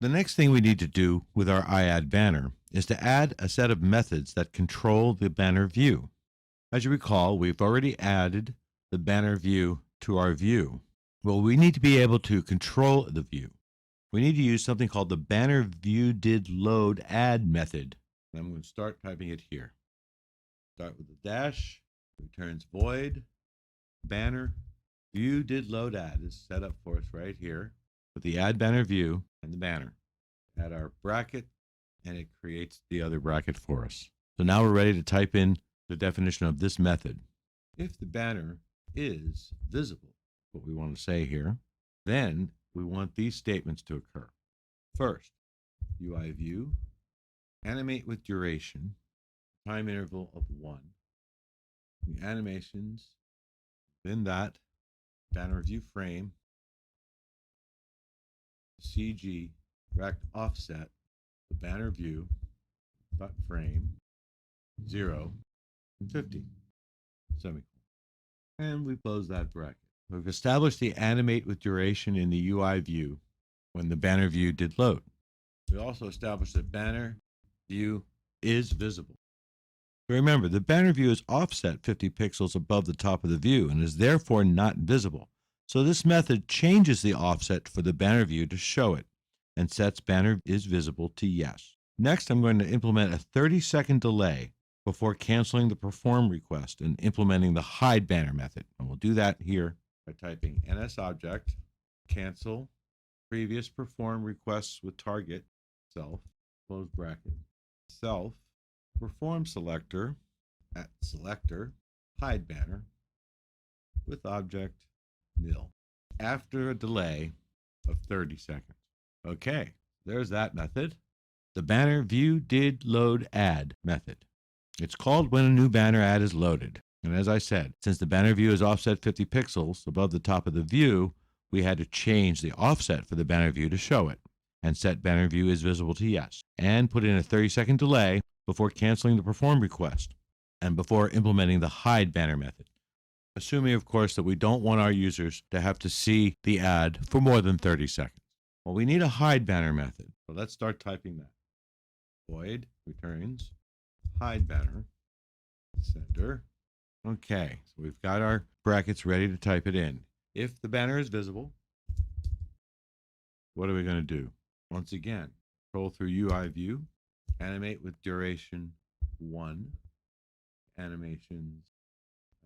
The next thing we need to do with our iAd banner is to add a set of methods that control the banner view. As you recall, we've already added the banner view to our view. Well, we need to be able to control the view. We need to use something called the banner view did load add method. And I'm going to start typing it here. Start with the dash, returns void, banner view did load add is set up for us right here with the add banner view and the banner. Add our bracket and it creates the other bracket for us. So now we're ready to type in the definition of this method. If the banner is visible, what we want to say here, then we want these statements to occur. First, UI view, animate with duration, time interval of 1. The animations within that banner view frame, CG rect offset, the banner view dot frame 0 and 50 semicolon, and we close that bracket. We've established the animate with duration in the UI view when the banner view did load. We also established that banner view is visible. Remember, the banner view is offset 50 pixels above the top of the view and is therefore not visible. So this method changes the offset for the banner view to show it and sets banner is visible to yes. Next, I'm going to implement a 30-second delay before canceling the perform request and implementing the hide banner method. And we'll do that here by typing NSObject, cancel, previous perform requests with target, self, close bracket, self, perform selector, at selector, hide banner, with object, nil, after a delay of 30 seconds. Okay, there's that method. The banner view did load add method. It's called when a new banner ad is loaded. And as I said, since the banner view is offset 50 pixels above the top of the view, we had to change the offset for the banner view to show it and set banner view is visible to yes and put in a 30-second delay before canceling the perform request and before implementing the hide banner method. Assuming, of course, that we don't want our users to have to see the ad for more than 30 seconds. Well, we need a hide banner method. So let's start typing that. Void returns hide banner, center. Okay, so we've got our brackets ready to type it in. If the banner is visible, what are we going to do? Once again, scroll through UI view, animate with duration 1, animations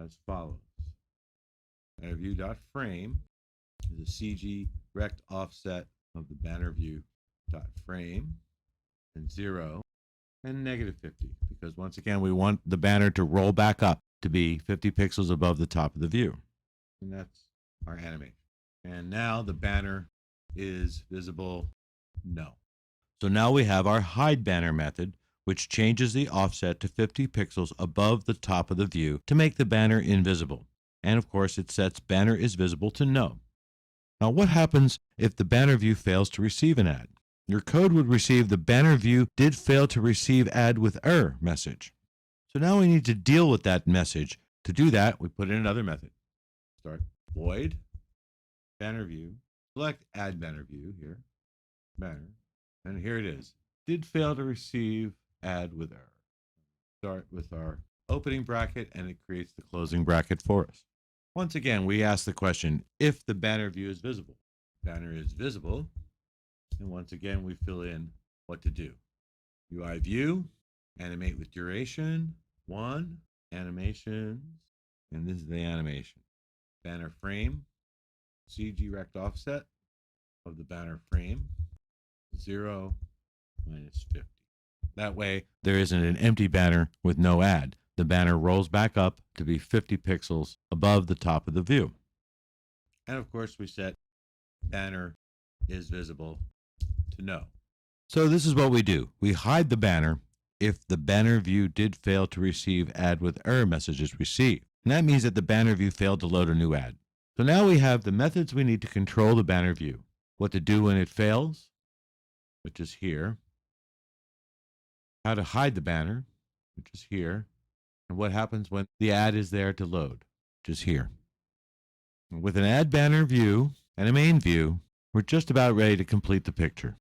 as follows. Banner view dot frame is a CG rect offset of the banner view dot frame and 0 and -50, because once again we want the banner to roll back up to be 50 pixels above the top of the view. And that's our animation. And now the banner is visible, no. So now we have our hide banner method, which changes the offset to 50 pixels above the top of the view to make the banner invisible. And of course it sets banner is visible to no. Now what happens if the banner view fails to receive an ad? Your code would receive the banner view did fail to receive ad with error message. So now we need to deal with that message. To do that, we put in another method. Start void banner view, select add banner view here, banner, and here it is. Did fail to receive ad with error. Start with our opening bracket and it creates the closing bracket for us. Once again, we ask the question, if the banner view is visible. Banner is visible. And once again, we fill in what to do. UI view, animate with duration, 1, animations, and this is the animation. Banner frame, CG rect offset of the banner frame, 0 minus 50. That way, there isn't an empty banner with no ad. The banner rolls back up to be 50 pixels above the top of the view. And of course, we set banner is visible to no. So this is what we do. We hide the banner if the banner view did fail to receive ad with error messages received. And that means that the banner view failed to load a new ad. So now we have the methods we need to control the banner view. What to do when it fails, which is here. How to hide the banner, which is here. And what happens when the ad is there to load, which is here. With an add banner view and a main view, we're just about ready to complete the picture.